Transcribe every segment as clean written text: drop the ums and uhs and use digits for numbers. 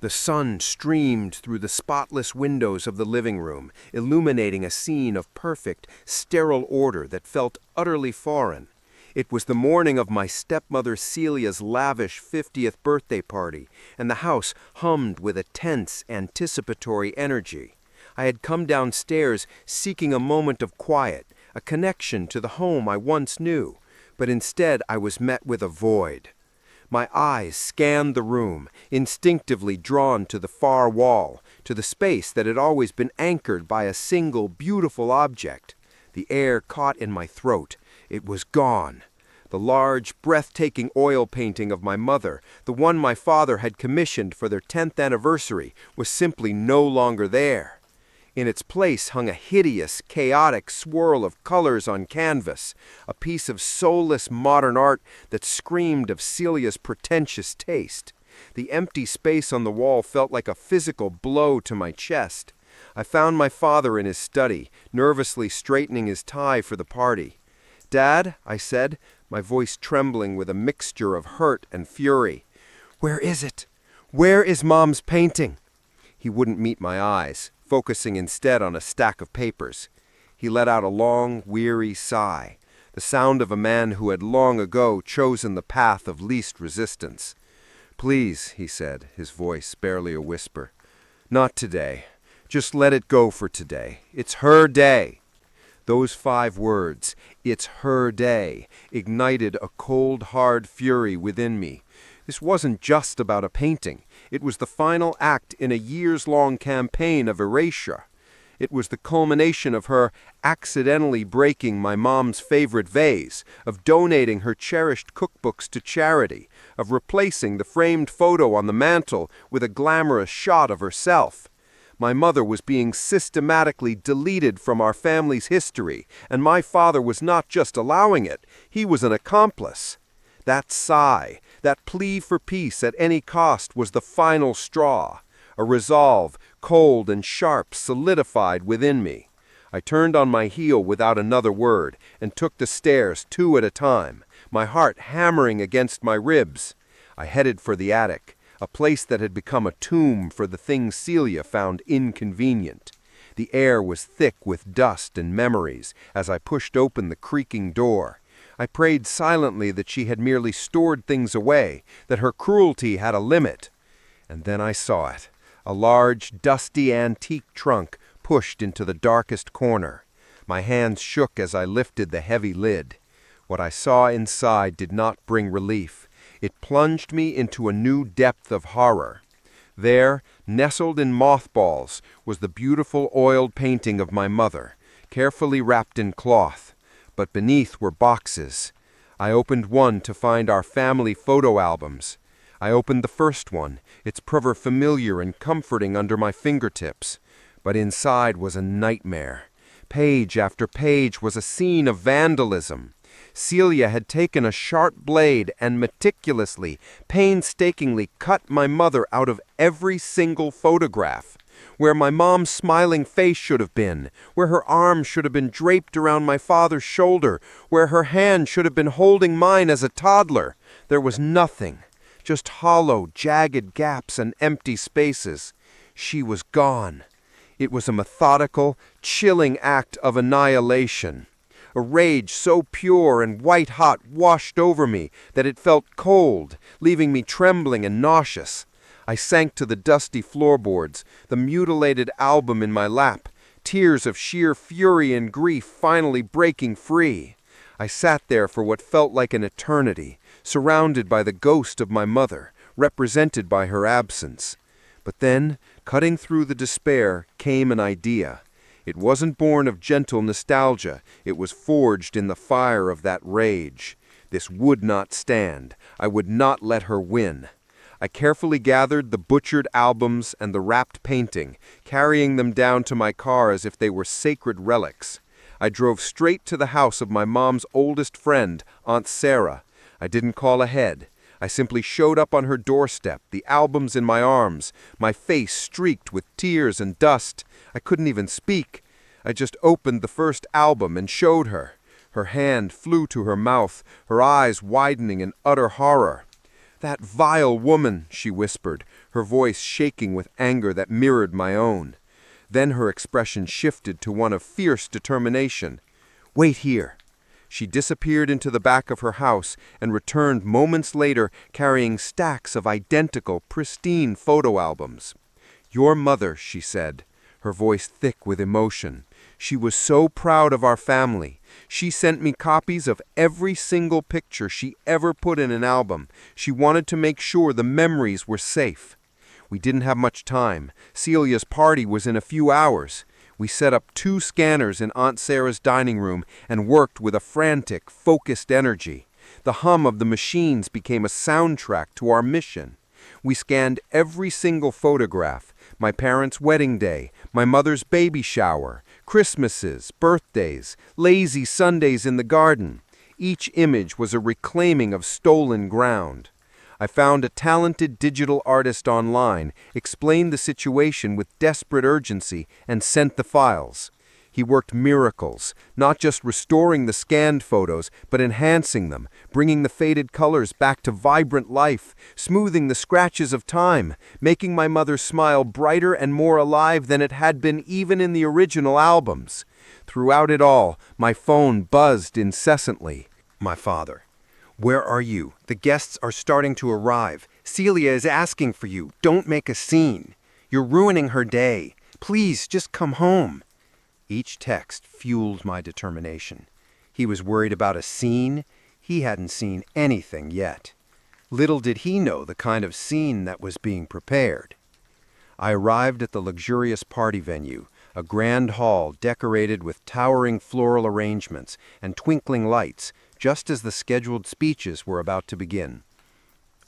The sun streamed through the spotless windows of the living room, illuminating a scene of perfect, sterile order that felt utterly foreign. It was the morning of my stepmother Celia's lavish 50th birthday party, and the house hummed with a tense, anticipatory energy. I had come downstairs seeking a moment of quiet, a connection to the home I once knew, but instead I was met with a void. My eyes scanned the room, instinctively drawn to the far wall, to the space that had always been anchored by a single beautiful object. The air caught in my throat. It was gone. The large, breathtaking oil painting of my mother, the one my father had commissioned for their 10th anniversary, was simply no longer there. In its place hung a hideous, chaotic swirl of colors on canvas, a piece of soulless modern art that screamed of Celia's pretentious taste. The empty space on the wall felt like a physical blow to my chest. I found my father in his study, nervously straightening his tie for the party. "Dad," I said, my voice trembling with a mixture of hurt and fury. "Where is it? Where is Mom's painting?" He wouldn't meet my eyes, focusing instead on a stack of papers. He let out a long, weary sigh, the sound of a man who had long ago chosen the path of least resistance. "Please," he said, his voice barely a whisper. "Not today. Just let it go for today. It's her day." Those 5 words, "It's her day," ignited a cold, hard fury within me. This wasn't just about a painting. It was the final act in a years-long campaign of erasure. It was the culmination of her accidentally breaking my mom's favorite vase, of donating her cherished cookbooks to charity, of replacing the framed photo on the mantel with a glamorous shot of herself. My mother was being systematically deleted from our family's history, and my father was not just allowing it, he was an accomplice. That sigh, that plea for peace at any cost was the final straw. A resolve, cold and sharp, solidified within me. I turned on my heel without another word and took the stairs 2 at a time, my heart hammering against my ribs. I headed for the attic, a place that had become a tomb for the things Celia found inconvenient. The air was thick with dust and memories as I pushed open the creaking door. I prayed silently that she had merely stored things away, that her cruelty had a limit. And then I saw it, a large, dusty antique trunk pushed into the darkest corner. My hands shook as I lifted the heavy lid. What I saw inside did not bring relief. It plunged me into a new depth of horror. There, nestled in mothballs, was the beautiful oiled painting of my mother, carefully wrapped in cloth. But beneath were boxes. I opened one to find our family photo albums. I opened the first one, its cover familiar and comforting under my fingertips. But inside was a nightmare. Page after page was a scene of vandalism. Celia had taken a sharp blade and meticulously, painstakingly cut my mother out of every single photograph. Where my mom's smiling face should have been, where her arm should have been draped around my father's shoulder, where her hand should have been holding mine as a toddler, there was nothing, just hollow, jagged gaps and empty spaces. She was gone. It was a methodical, chilling act of annihilation. A rage so pure and white-hot washed over me that it felt cold, leaving me trembling and nauseous. I sank to the dusty floorboards, the mutilated album in my lap, tears of sheer fury and grief finally breaking free. I sat there for what felt like an eternity, surrounded by the ghost of my mother, represented by her absence. But then, cutting through the despair, came an idea. It wasn't born of gentle nostalgia. It was forged in the fire of that rage. This would not stand. I would not let her win. I carefully gathered the butchered albums and the wrapped painting, carrying them down to my car as if they were sacred relics. I drove straight to the house of my mom's oldest friend, Aunt Sarah. I didn't call ahead. I simply showed up on her doorstep, the albums in my arms, my face streaked with tears and dust. I couldn't even speak. I just opened the first album and showed her. Her hand flew to her mouth, her eyes widening in utter horror. "That vile woman," she whispered, her voice shaking with anger that mirrored my own. Then her expression shifted to one of fierce determination. "Wait here." She disappeared into the back of her house and returned moments later carrying stacks of identical, pristine photo albums. "Your mother," she said, her voice thick with emotion. "She was so proud of our family. She sent me copies of every single picture she ever put in an album. She wanted to make sure the memories were safe." We didn't have much time. Celia's party was in a few hours. We set up 2 scanners in Aunt Sarah's dining room and worked with a frantic, focused energy. The hum of the machines became a soundtrack to our mission. We scanned every single photograph: my parents' wedding day, my mother's baby shower, Christmases, birthdays, lazy Sundays in the garden. Each image was a reclaiming of stolen ground. I found a talented digital artist online, explained the situation with desperate urgency, and sent the files. He worked miracles, not just restoring the scanned photos, but enhancing them, bringing the faded colors back to vibrant life, smoothing the scratches of time, making my mother's smile brighter and more alive than it had been even in the original albums. Throughout it all, my phone buzzed incessantly. "My father. Where are you? The guests are starting to arrive. Celia is asking for you. Don't make a scene. You're ruining her day. Please, just come home." Each text fueled my determination. He was worried about a scene. He hadn't seen anything yet. Little did he know the kind of scene that was being prepared. I arrived at the luxurious party venue, a grand hall decorated with towering floral arrangements and twinkling lights, just as the scheduled speeches were about to begin.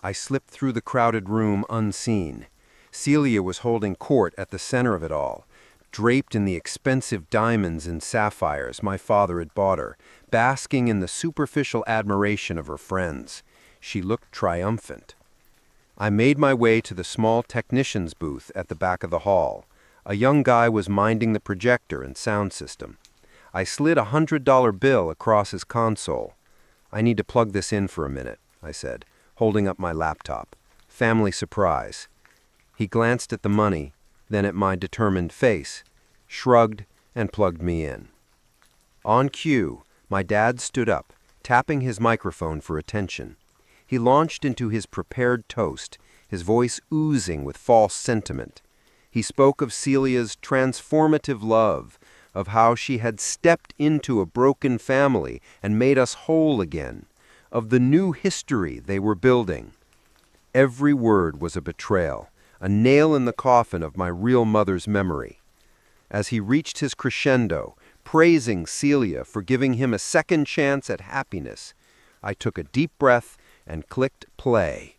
I slipped through the crowded room unseen. Celia was holding court at the center of it all, draped in the expensive diamonds and sapphires my father had bought her, basking in the superficial admiration of her friends. She looked triumphant. I made my way to the small technician's booth at the back of the hall. A young guy was minding the projector and sound system. I slid a $100 bill across his console. "I need to plug this in for a minute," I said, holding up my laptop. "Family surprise." He glanced at the money, then at my determined face, shrugged, and plugged me in. On cue, my dad stood up, tapping his microphone for attention. He launched into his prepared toast, his voice oozing with false sentiment. He spoke of Celia's transformative love, of how she had stepped into a broken family and made us whole again, of the new history they were building. Every word was a betrayal, a nail in the coffin of my real mother's memory. As he reached his crescendo, praising Celia for giving him a second chance at happiness, I took a deep breath and clicked play.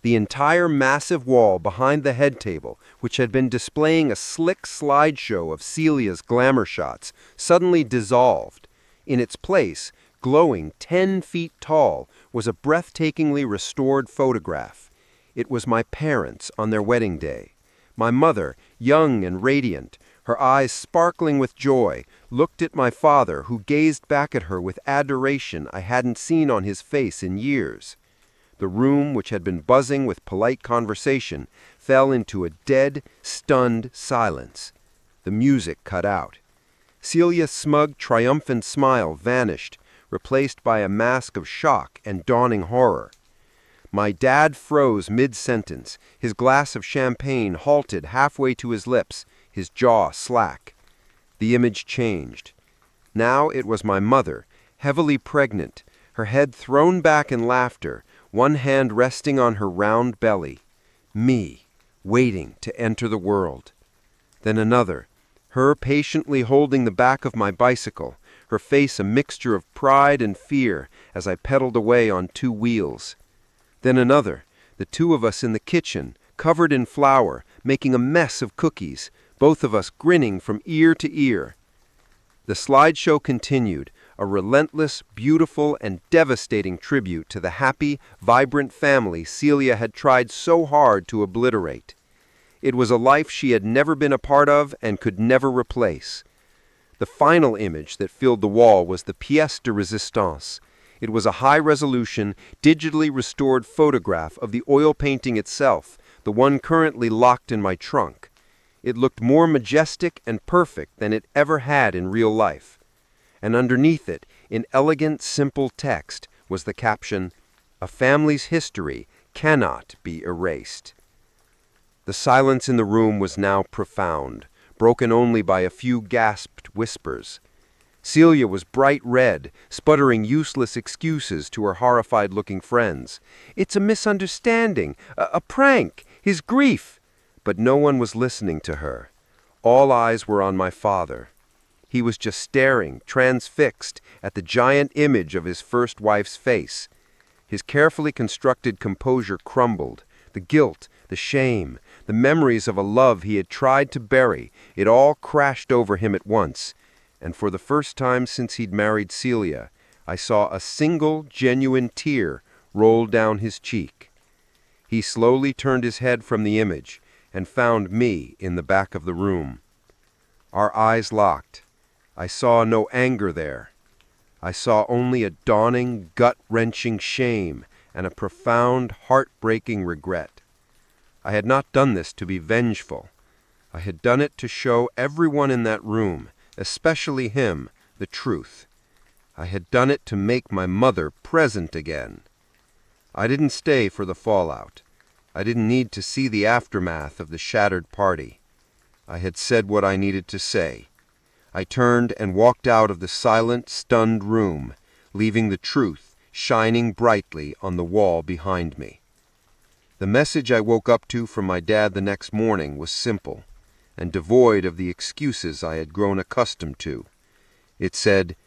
The entire massive wall behind the head table, which had been displaying a slick slideshow of Celia's glamour shots, suddenly dissolved. In its place, glowing 10 feet tall, was a breathtakingly restored photograph. It was my parents on their wedding day. My mother, young and radiant, her eyes sparkling with joy, looked at my father, who gazed back at her with adoration I hadn't seen on his face in years. The room, which had been buzzing with polite conversation, fell into a dead, stunned silence. The music cut out. Celia's smug, triumphant smile vanished, replaced by a mask of shock and dawning horror. My dad froze mid-sentence, his glass of champagne halted halfway to his lips, his jaw slack. The image changed. Now it was my mother, heavily pregnant, her head thrown back in laughter, one hand resting on her round belly. Me, waiting to enter the world. Then another, her patiently holding the back of my bicycle, her face a mixture of pride and fear as I pedaled away on 2 wheels. Then another, the 2 of us in the kitchen, covered in flour, making a mess of cookies, both of us grinning from ear to ear. The slideshow continued, a relentless, beautiful, and devastating tribute to the happy, vibrant family Celia had tried so hard to obliterate. It was a life she had never been a part of and could never replace. The final image that filled the wall was the pièce de résistance. It was a high-resolution, digitally restored photograph of the oil painting itself, the one currently locked in my trunk. It looked more majestic and perfect than it ever had in real life. And underneath it, in elegant, simple text, was the caption, "A family's history cannot be erased." The silence in the room was now profound, broken only by a few gasped whispers. Celia was bright red, sputtering useless excuses to her horrified-looking friends. "It's a misunderstanding, a prank, his grief." But no one was listening to her. All eyes were on my father. He was just staring, transfixed, at the giant image of his first wife's face. His carefully constructed composure crumbled. The guilt, the shame, the memories of a love he had tried to bury, it all crashed over him at once. And for the first time since he'd married Celia, I saw a single, genuine tear roll down his cheek. He slowly turned his head from the image and found me in the back of the room. Our eyes locked. I saw no anger there. I saw only a dawning, gut-wrenching shame and a profound, heart-breaking regret. I had not done this to be vengeful. I had done it to show everyone in that room, especially him, the truth. I had done it to make my mother present again. I didn't stay for the fallout. I didn't need to see the aftermath of the shattered party. I had said what I needed to say. I turned and walked out of the silent, stunned room, leaving the truth shining brightly on the wall behind me. The message I woke up to from my dad the next morning was simple and devoid of the excuses I had grown accustomed to. It said,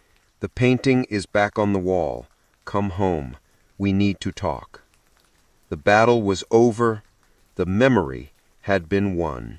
"The painting is back on the wall. Come home. We need to talk." The battle was over. The memory had been won.